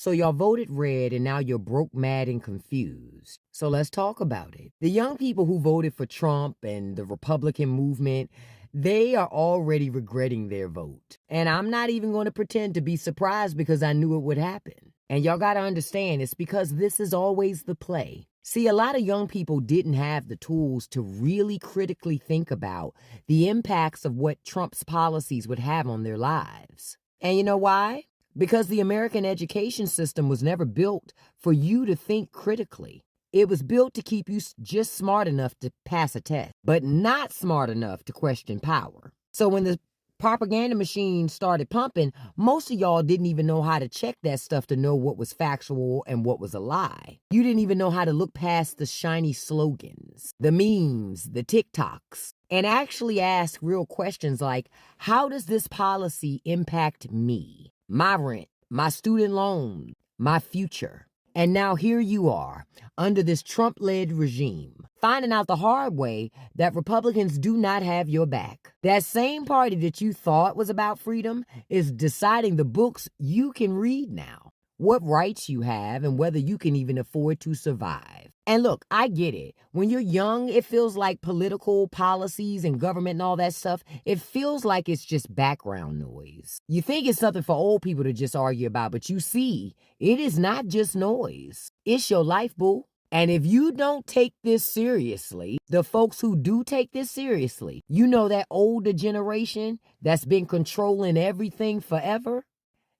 So y'all voted red and now you're broke, mad, and confused. So let's talk about it. The young people who voted for Trump and the Republican movement, they are already regretting their vote. And I'm not even going to pretend to be surprised because I knew it would happen. And y'all got to understand, it's because this is always the play. See, a lot of young people didn't have the tools to really critically think about the impacts of what Trump's policies would have on their lives. And you know why? Because the American education system was never built for you to think critically. It was built to keep you just smart enough to pass a test, but not smart enough to question power. So when the propaganda machine started pumping, most of y'all didn't even know how to check that stuff to know what was factual and what was a lie. You didn't even know how to look past the shiny slogans, the memes, the TikToks, and actually ask real questions like, how does this policy impact me? My rent, my student loan, my future. And now here you are, under this Trump-led regime, finding out the hard way that Republicans do not have your back. That same party that you thought was about freedom is deciding the books you can read now, what rights you have, and whether you can even afford to survive. And look, I get it. When you're young, it feels like political policies and government and all that stuff, it feels like it's just background noise. You think it's something for old people to just argue about, but you see, it is not just noise. It's your life, boo. And if you don't take this seriously, the folks who do take this seriously, you know that older generation that's been controlling everything forever,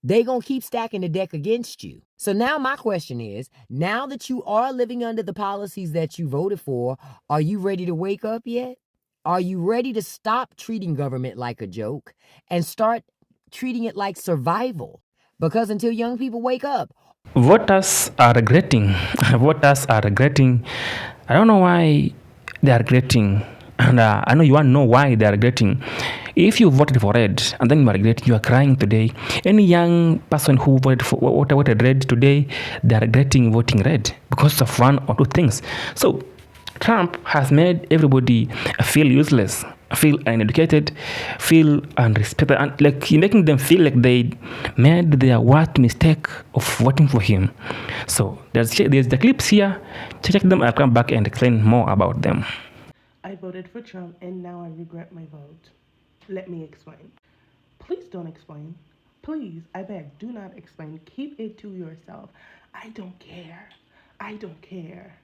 they gonna keep stacking the deck against you. So now my question is, now that you are living under the policies that you voted for, are you ready to wake up yet? Are you ready to stop treating government like a joke and start treating it like survival? Because until young people wake up, Voters are regretting. Voters are regretting. I don't know why they are regretting. And I know you want to know why they are regretting. If you voted for red and then you are regretting, you are crying today. Any young person who voted red today, they are regretting voting red because of one or two things. So Trump has made everybody feel useless, feel uneducated, feel unrespected, and like he making them feel like they made their worst mistake of voting for him. So there's the clips here. Check them. I'll come back and explain more about them. I voted for Trump and now I regret my vote. Let me explain. Please don't explain. Please, I beg, do not explain. Keep it to yourself. I don't care. I don't care.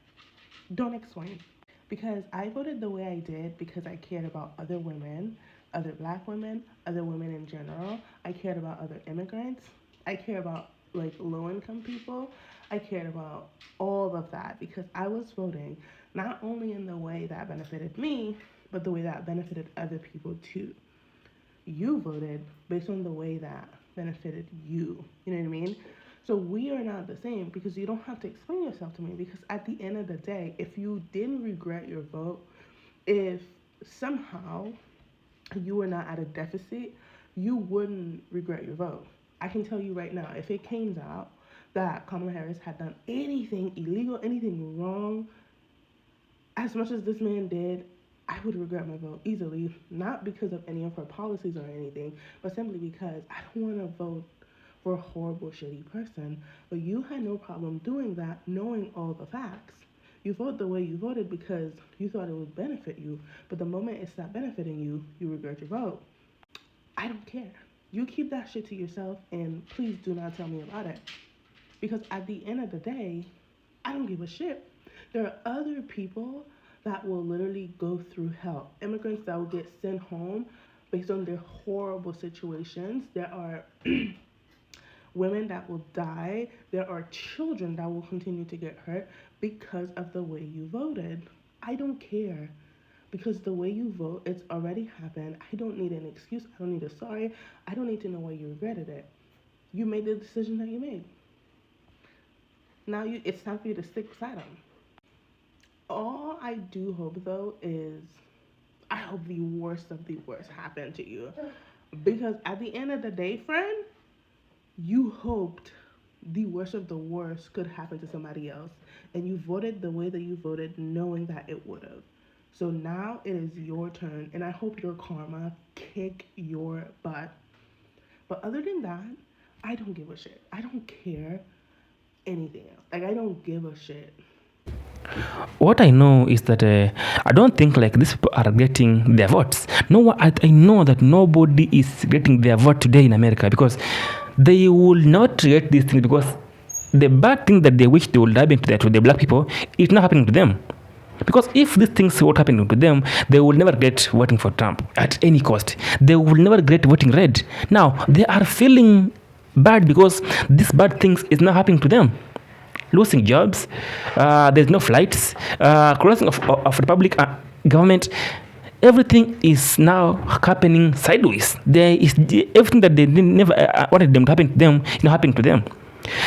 Don't explain. Because I voted the way I did because I cared about other women, other black women, other women in general. I cared about other immigrants. I care about like low income people. I cared about all of that because I was voting not only in the way that benefited me, but the way that benefited other people too. You voted based on the way that benefited you. You know what I mean? So we are not the same because you don't have to explain yourself to me because at the end of the day, if you didn't regret your vote, if somehow you were not at a deficit, you wouldn't regret your vote. I can tell you right now, if it came out that Kamala Harris had done anything illegal, anything wrong, as much as this man did, I would regret my vote easily, not because of any of her policies or anything, but simply because I don't want to vote for a horrible, shitty person. But you had no problem doing that, knowing all the facts. You voted the way you voted because you thought it would benefit you, but the moment it stopped benefiting you, you regret your vote. I don't care. You keep that shit to yourself and please do not tell me about it. Because at the end of the day, I don't give a shit. There are other people that will literally go through hell. Immigrants that will get sent home based on their horrible situations. There are women that will die. There are children that will continue to get hurt because of the way you voted. I don't care. Because the way you vote, it's already happened. I don't need an excuse. I don't need a sorry. I don't need to know why you regretted it. You made the decision that you made. Now it's time for you to stick beside them. All I do hope though is I hope the worst of the worst happened to you. Because at the end of the day, friend, you hoped the worst of the worst could happen to somebody else. And you voted the way that you voted knowing that it would have. So now it is your turn, and I hope your karma kick your butt. But other than that, I don't give a shit. I don't care. anything else. Like, I don't give a shit. What I know is that I don't think like these people are getting their votes. No, I know that nobody is getting their vote today in America because they will not get these things because the bad thing that they wish they would happen to the black people is not happening to them. Because if these things were happening to them, they will never get voting for Trump at any cost. They will never get voting red. Now, they are feeling bad because these bad things is not happening to them. Losing jobs, there's no flights, crossing of the public government. Everything is now happening sideways. There is everything that they never wanted them to happen to them is not happening to them.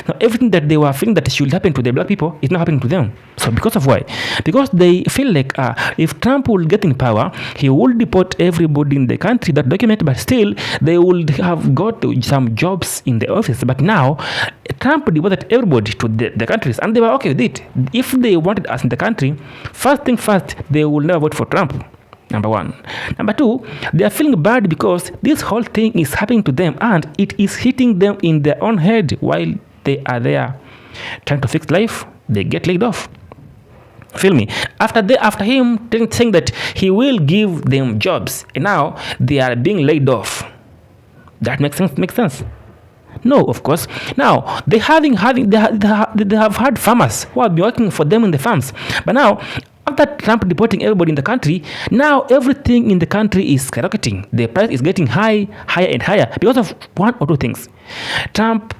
Now, everything that they were feeling that should happen to the black people is not happening to them. So, because of why? Because they feel like if Trump will get in power, he will deport everybody in the country that document, but still they would have got some jobs in the office. But now, Trump deported everybody to the countries, and they were okay with it. If they wanted us in the country, first thing first, they will never vote for Trump. Number one. Number two, they are feeling bad because this whole thing is happening to them and it is hitting them in their own head while they are there trying to fix life. They get laid off. Feel me? After him saying that he will give them jobs, and now they are being laid off. That makes sense. Makes sense. No, of course. Now they have had farmers who have been working for them in the farms, but now after Trump deporting everybody in the country, now everything in the country is skyrocketing. The price is getting higher and higher because of one or two things. Trump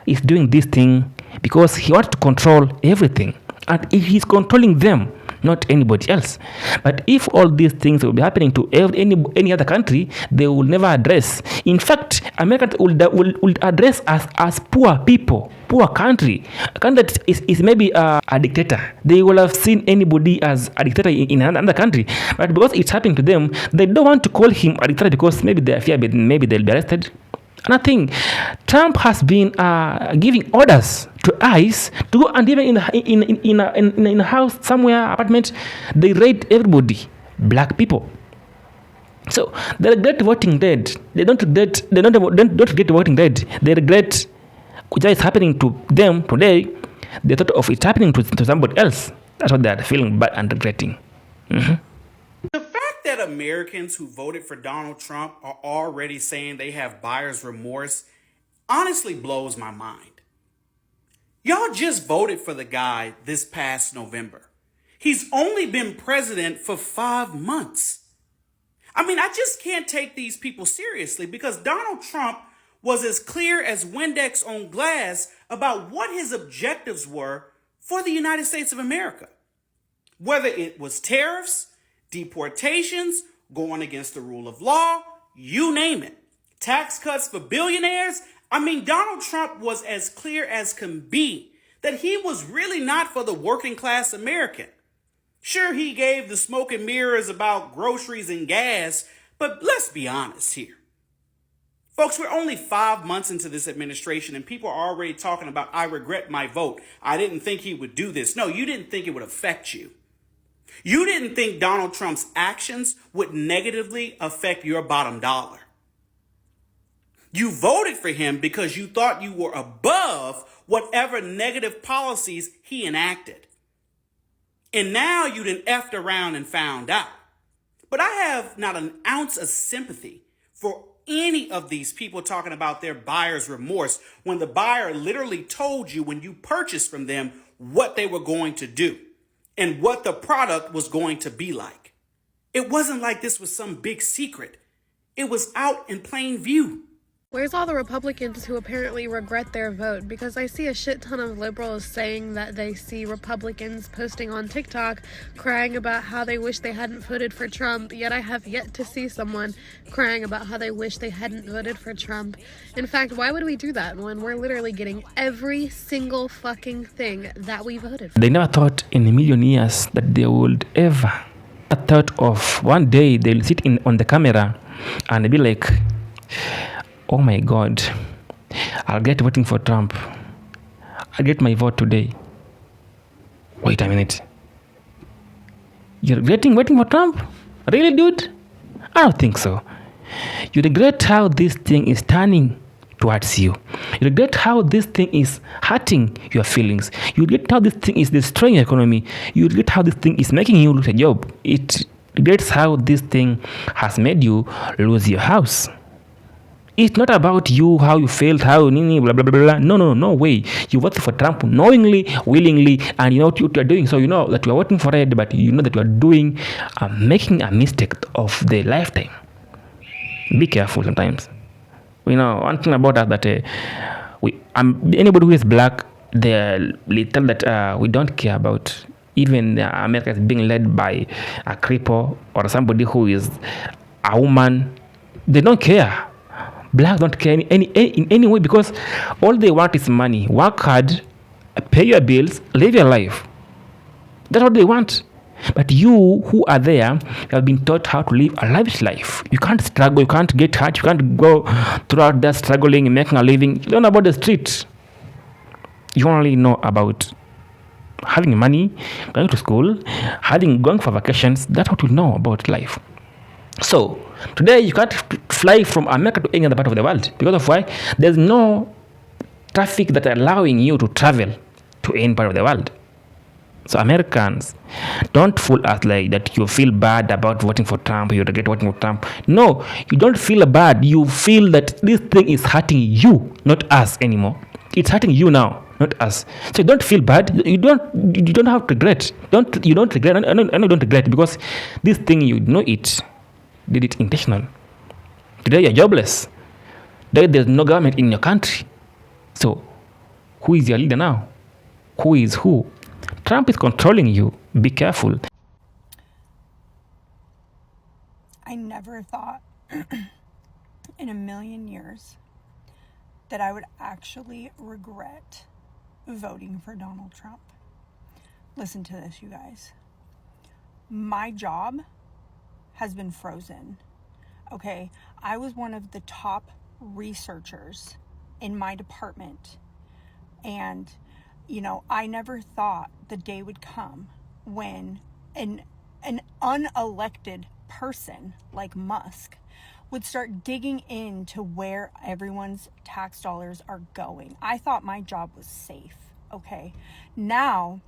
is doing this thing because he wants to control everything, and he's controlling them, not anybody else. But if all these things will be happening to any other country, they will never address. In fact, Americans will address us as poor people, poor country. A country that is maybe a dictator. They will have seen anybody as a dictator in another country. But because it's happening to them, they don't want to call him a dictator because maybe they fear maybe they'll be arrested. Another thing, Trump has been giving orders to ICE to go and even in a house somewhere, apartment, they raid everybody, black people. So they regret voting red. They don't regret voting red. They regret what is happening to them today. They thought of it happening to somebody else. That's what they are feeling bad and regretting. Mm-hmm. The fact that Americans who voted for Donald Trump are already saying they have buyer's remorse honestly blows my mind. Y'all just voted for the guy this past November. He's only been president for 5 months. I mean, I just can't take these people seriously because Donald Trump was as clear as Windex on glass about what his objectives were for the United States of America. Whether it was tariffs, deportations, going against the rule of law, you name it. Tax cuts for billionaires. I mean, Donald Trump was as clear as can be that he was really not for the working class American. Sure, he gave the smoke and mirrors about groceries and gas, but let's be honest here. Folks, we're only 5 months into this administration and people are already talking about, I regret my vote. I didn't think he would do this. No, you didn't think it would affect you. You didn't think Donald Trump's actions would negatively affect your bottom dollar. You voted for him because you thought you were above whatever negative policies he enacted. And now you done effed around and found out. But I have not an ounce of sympathy for any of these people talking about their buyer's remorse when the buyer literally told you when you purchased from them what they were going to do and what the product was going to be like. It wasn't like this was some big secret. It was out in plain view. Where's all the Republicans who apparently regret their vote? Because I see a shit ton of liberals saying that they see Republicans posting on TikTok crying about how they wish they hadn't voted for Trump, yet I have yet to see someone crying about how they wish they hadn't voted for Trump. In fact, why would we do that when we're literally getting every single fucking thing that we voted for? They never thought in a million years that they would ever thought of one day they'll sit on the camera and be like, oh my God, I'll get voting for Trump. I'll get my vote today. Wait a minute. You're regretting voting for Trump? Really, dude? I don't think so. You regret how this thing is turning towards you. You regret how this thing is hurting your feelings. You regret how this thing is destroying your economy. You regret how this thing is making you lose a job. It regrets how this thing has made you lose your house. It's not about you, how you felt, how blah blah blah blah. No way. You voted for Trump knowingly, willingly, and you know what you are doing. So you know that you are voting for it, but you know that you are doing, making a mistake of the lifetime. Be careful sometimes. You know, one thing about us that anybody who is black, they tell that we don't care about. Even America is being led by a cripple or somebody who is a woman. They don't care. Blacks don't care in any way, because all they want is money. Work hard, pay your bills, live your life. That's what they want. But you who are there, you have been taught how to live a lavish life. You can't struggle, you can't get hurt, you can't go throughout there struggling and making a living. You don't know about the streets. You only know about having money, going to school, going for vacations. That's what you know about life. So today you can't fly from America to any other part of the world, because of why? There's no traffic that allowing you to travel to any part of the world. So Americans, don't fool us like that you feel bad about voting for Trump, you regret voting for Trump. No, you don't feel bad. You feel that this thing is hurting you, not us anymore. It's hurting you now, not us. So you don't feel bad. You don't have regret. You don't regret. I know you don't regret, because this thing, you know it. Did it intentional. Today you're jobless. Today there's no government in your country. So who is your leader now? Who is who? Trump is controlling you. Be careful. I never thought in a million years that I would actually regret voting for Donald Trump. Listen to this, you guys. My job has been frozen. Okay, I was one of the top researchers in my department, and I never thought the day would come when an unelected person like Musk would start digging into where everyone's tax dollars are going. I thought my job was safe. Okay, now,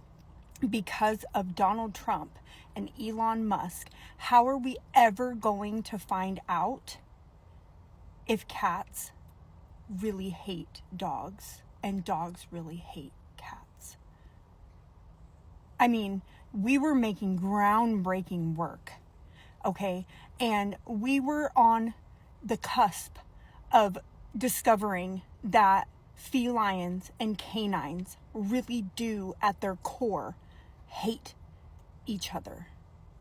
because of Donald Trump and Elon Musk, how are we ever going to find out if cats really hate dogs and dogs really hate cats? I mean, we were making groundbreaking work, okay? And we were on the cusp of discovering that felines and canines really do, at their core, hate each other.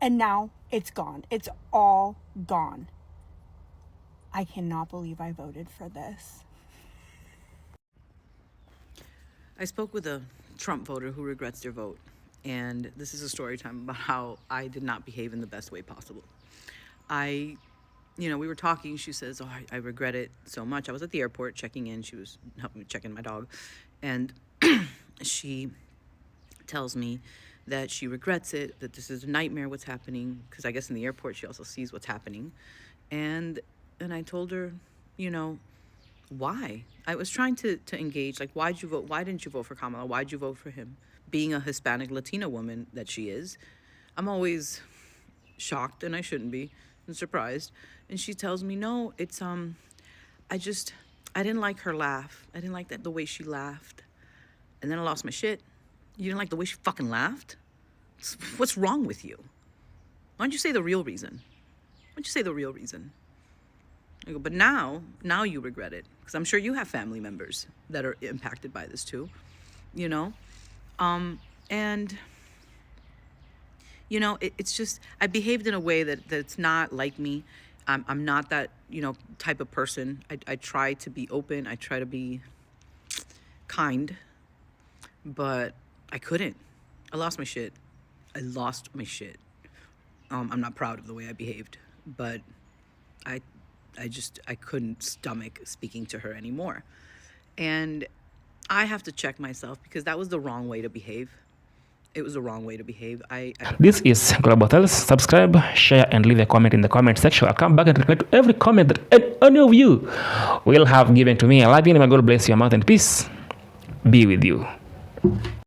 And now it's gone. It's all gone. I cannot believe I voted for this. I spoke with a Trump voter who regrets their vote, and this is a story time about how I did not behave in the best way possible. We were talking. She says, "Oh, I regret it so much." I was at the airport checking in. She was helping me check in my dog, and she tells me that she regrets it, that this is a nightmare what's happening, because I guess in the airport she also sees what's happening. And I told her, why? I was trying to engage, like, why'd you vote? Why didn't you vote for Kamala? Why'd you vote for him? Being a Hispanic Latina woman that she is, I'm always shocked, and I shouldn't be, and surprised. And she tells me, no, it's, I didn't like her laugh. I didn't like the way she laughed. And then I lost my shit. You didn't like the way she fucking laughed? What's wrong with you? Why don't you say the real reason? Why don't you say the real reason? I go, but now you regret it. Because I'm sure you have family members that are impacted by this too, it's just, I behaved in a way that's not like me. I'm not that, type of person. I try to be open. I try to be kind, but I couldn't. I lost my shit. I'm not proud of the way I behaved, but I couldn't stomach speaking to her anymore. And I have to check myself, because that was the wrong way to behave. it was the wrong way to behave. This is Global Tales. Subscribe, share, and leave a comment in the comment section. I'll come back and reply to every comment that any of you will have given to me. I love you, and may God bless your mouth and peace be with you.